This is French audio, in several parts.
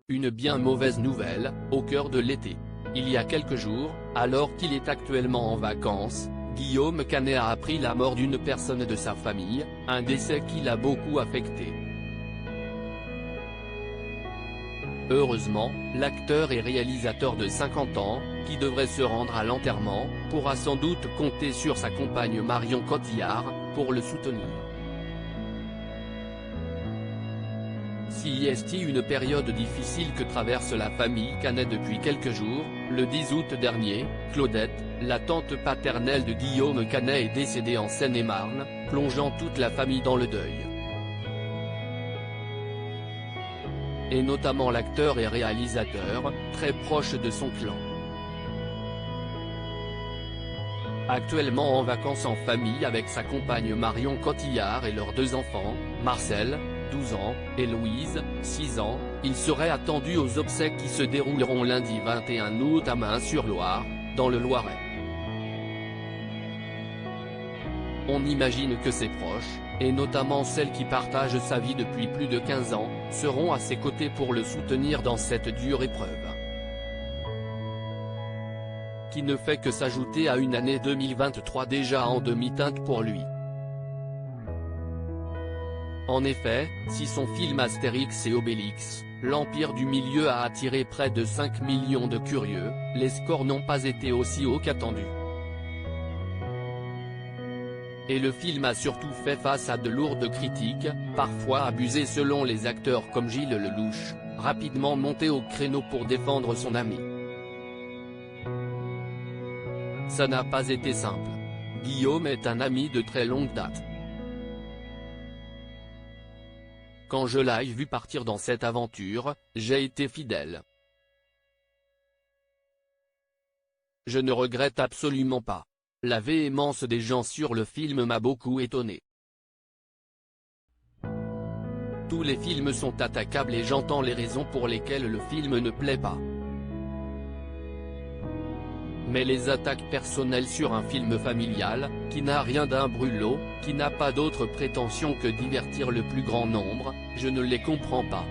une bien mauvaise nouvelle, au cœur de l'été. Il y a quelques jours, alors qu'il est actuellement en vacances, Guillaume Canet a appris la mort d'une personne de sa famille, un décès qui l'a beaucoup affecté. Heureusement, l'acteur et réalisateur de 50 ans, qui devrait se rendre à l'enterrement, pourra sans doute compter sur sa compagne Marion Cotillard, pour le soutenir. Si est une période difficile que traverse la famille Canet depuis quelques jours, le 10 août dernier, Claudette, la tante paternelle de Guillaume Canet est décédée en Seine-et-Marne, plongeant toute la famille dans le deuil. Et notamment l'acteur et réalisateur, très proche de son clan. Actuellement en vacances en famille avec sa compagne Marion Cotillard et leurs 2 enfants, Marcel, 12 ans, et Louise, 6 ans, il serait attendu aux obsèques qui se dérouleront lundi 21 août à Main-sur-Loire, dans le Loiret. On imagine que ses proches, et notamment celles qui partagent sa vie depuis plus de 15 ans, seront à ses côtés pour le soutenir dans cette dure épreuve. Qui ne fait que s'ajouter à une année 2023 déjà en demi-teinte pour lui. En effet, si son film Astérix et Obélix, l'Empire du Milieu a attiré près de 5 millions de curieux, les scores n'ont pas été aussi hauts qu'attendus. Et le film a surtout fait face à de lourdes critiques, parfois abusées selon les acteurs comme Gilles Lelouch, rapidement monté au créneau pour défendre son ami. Ça n'a pas été simple. Guillaume est un ami de très longue date. Quand je l'ai vu partir dans cette aventure, j'ai été fidèle. Je ne regrette absolument pas. La véhémence des gens sur le film m'a beaucoup étonné. Tous les films sont attaquables et j'entends les raisons pour lesquelles le film ne plaît pas. Mais les attaques personnelles sur un film familial, qui n'a rien d'un brûlot, qui n'a pas d'autre prétention que divertir le plus grand nombre, je ne les comprends pas.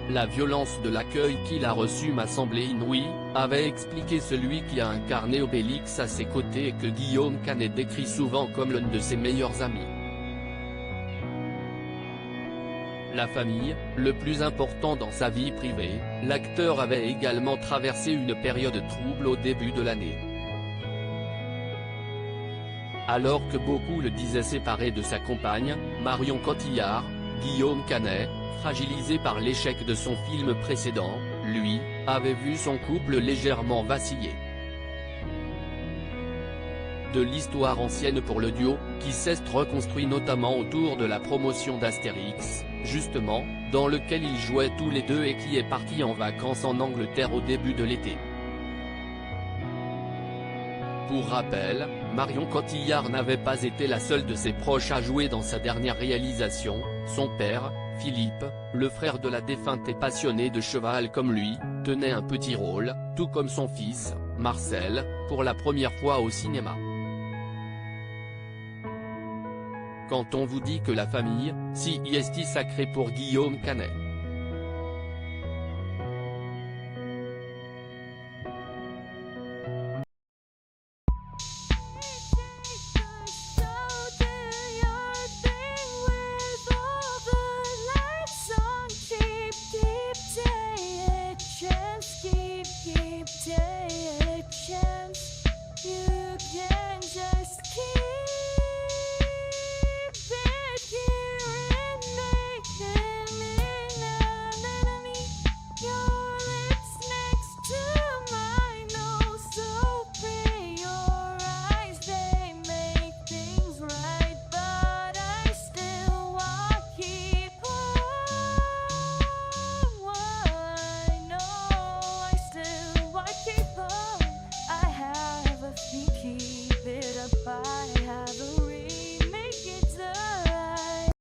La violence de l'accueil qu'il a reçu m'a semblé inouïe, avait expliqué celui qui a incarné Obélix à ses côtés et que Guillaume Canet décrit souvent comme l'un de ses meilleurs amis. La famille, le plus important dans sa vie privée, l'acteur avait également traversé une période trouble au début de l'année. Alors que beaucoup le disaient séparé de sa compagne, Marion Cotillard, Guillaume Canet, fragilisé par l'échec de son film précédent, lui, avait vu son couple légèrement vaciller. De l'histoire ancienne pour le duo, qui s'est reconstruit notamment autour de la promotion d'Astérix, justement, dans lequel ils jouaient tous les deux et qui est parti en vacances en Angleterre au début de l'été. Pour rappel, Marion Cotillard n'avait pas été la seule de ses proches à jouer dans sa dernière réalisation, son père, Philippe, le frère de la défunte et passionné de cheval comme lui, tenait un petit rôle, tout comme son fils, Marcel, pour la première fois au cinéma. Quand on vous dit que la famille, si est sacrée pour Guillaume Canet.